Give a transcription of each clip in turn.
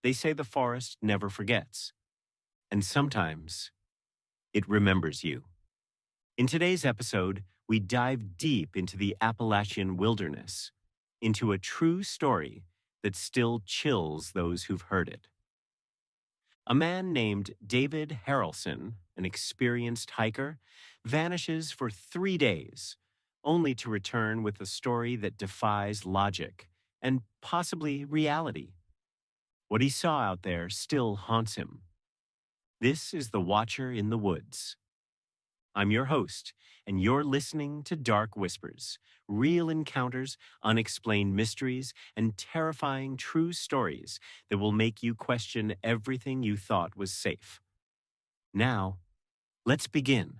They say the forest never forgets, and sometimes it remembers you. In today's episode, we dive deep into the Appalachian wilderness, into a true story that still chills those who've heard it. A man named David Harrelson, an experienced hiker, vanishes for 3 days, only to return with a story that defies logic and possibly reality. What he saw out there still haunts him. This is The Watcher in the Woods. I'm your host, and you're listening to Dark Whispers, real encounters, unexplained mysteries, and terrifying true stories that will make you question everything you thought was safe. Now, let's begin.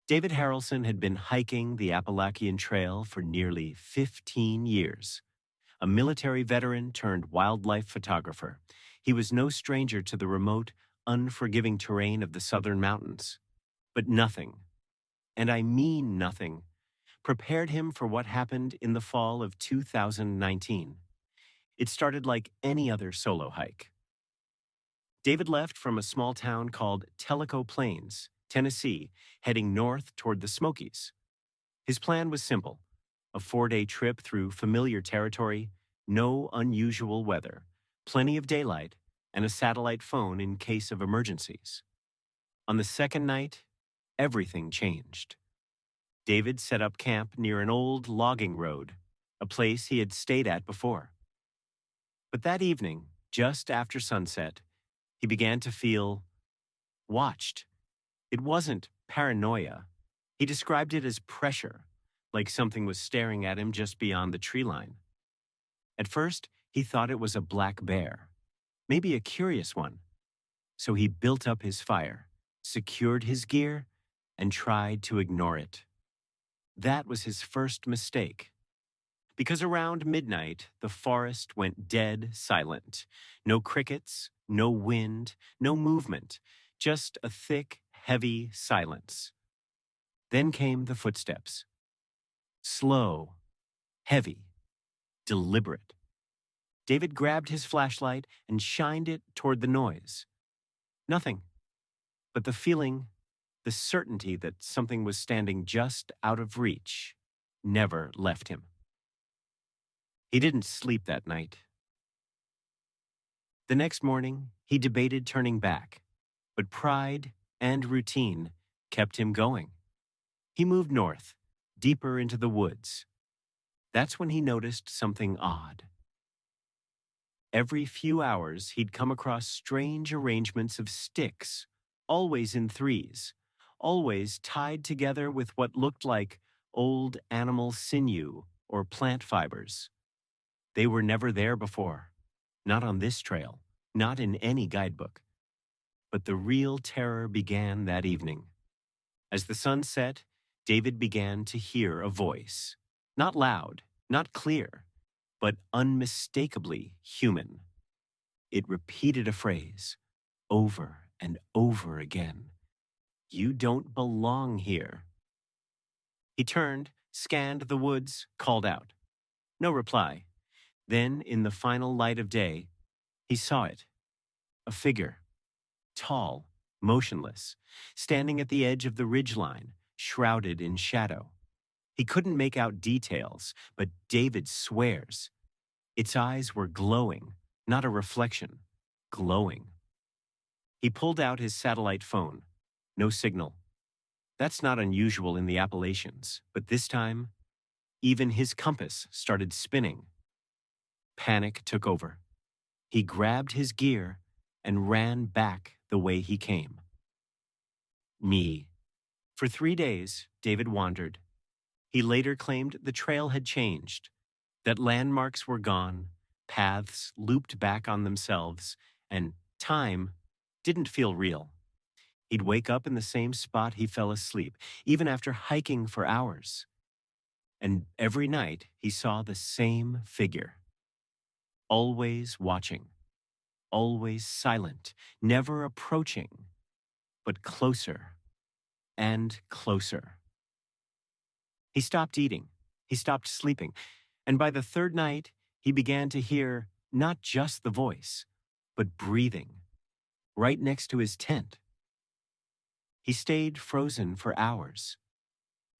David Harrelson had been hiking the Appalachian Trail for nearly 15 years. A military veteran turned wildlife photographer, he was no stranger to the remote, unforgiving terrain of the southern mountains. But nothing, and I mean nothing, prepared him for what happened in the fall of 2019. It started like any other solo hike. David left from a small town called Tellico Plains, Tennessee, heading north toward the Smokies. His plan was simple: a 4-day trip through familiar territory, no unusual weather, plenty of daylight, and a satellite phone in case of emergencies. On the second night, everything changed. David set up camp near an old logging road, a place he had stayed at before. But that evening, just after sunset, he began to feel watched. It wasn't paranoia. He described it as pressure, like something was staring at him just beyond the tree line. At first, he thought it was a black bear, maybe a curious one. So he built up his fire, secured his gear, and tried to ignore it. That was his first mistake. Because around midnight, the forest went dead silent. No crickets, no wind, no movement, just a thick, heavy silence. Then came the footsteps. Slow, heavy, deliberate. David grabbed his flashlight and shined it toward the noise. Nothing, but the feeling, the certainty that something was standing just out of reach, never left him. He didn't sleep that night. The next morning, he debated turning back, but pride and routine kept him going. He moved north, deeper into the woods. That's when he noticed something odd. Every few hours, he'd come across strange arrangements of sticks, always in threes, always tied together with what looked like old animal sinew or plant fibers. They were never there before, not on this trail, not in any guidebook. But the real terror began that evening. As the sun set, David began to hear a voice, not loud, not clear, but unmistakably human. It repeated a phrase over and over again. "You don't belong here." He turned, scanned the woods, called out. No reply. Then, in the final light of day, he saw it. A figure, tall, motionless, standing at the edge of the ridgeline, shrouded in shadow. He couldn't make out details, but David swears. Its eyes were glowing, not a reflection, glowing. He pulled out his satellite phone. No signal. That's not unusual in the Appalachians, but this time, even his compass started spinning. Panic took over. He grabbed his gear and ran back the way he came. Me. For 3 days, David wandered. He later claimed the trail had changed, that landmarks were gone, paths looped back on themselves, and time didn't feel real. He'd wake up in the same spot he fell asleep, even after hiking for hours. And every night he saw the same figure. Always watching, always silent, never approaching, but closer and closer. He stopped eating, he stopped sleeping, and by the third night, he began to hear not just the voice, but breathing right next to his tent. He stayed frozen for hours.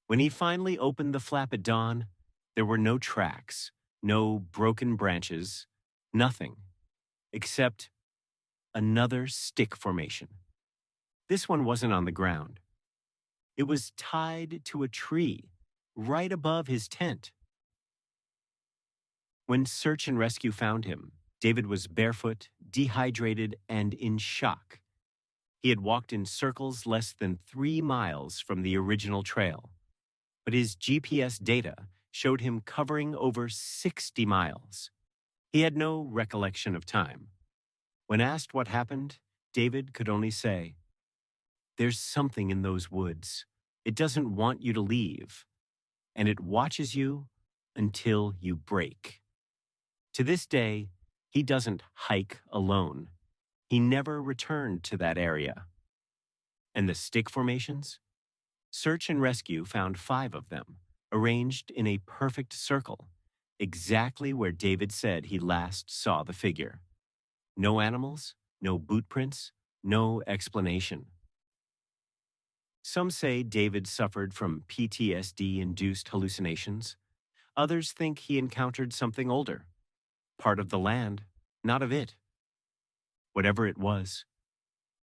When he finally opened the flap at dawn, there were no tracks, no broken branches, nothing, except another stick formation. This one wasn't on the ground. It was tied to a tree right above his tent. When search and rescue found him, David was barefoot, dehydrated, and in shock. He had walked in circles less than 3 miles from the original trail, but his GPS data showed him covering over 60 miles. He had no recollection of time. When asked what happened, David could only say, "There's something in those woods. It doesn't want you to leave, and it watches you until you break." To this day, he doesn't hike alone. He never returned to that area. And the stick formations? Search and rescue found 5 of them, arranged in a perfect circle, exactly where David said he last saw the figure. No animals, no boot prints, no explanation. Some say David suffered from PTSD-induced hallucinations. Others think he encountered something older, part of the land, not of it. Whatever it was,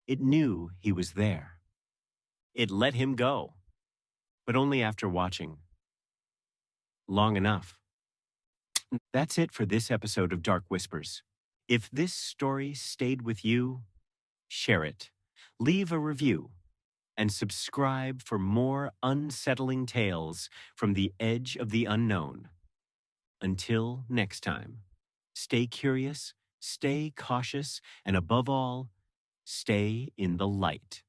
it knew he was there. It let him go, but only after watching long enough. That's it for this episode of Dark Whispers. If this story stayed with you, share it, leave a review, and subscribe for more unsettling tales from the edge of the unknown. Until next time, stay curious, stay cautious, and above all, stay in the light.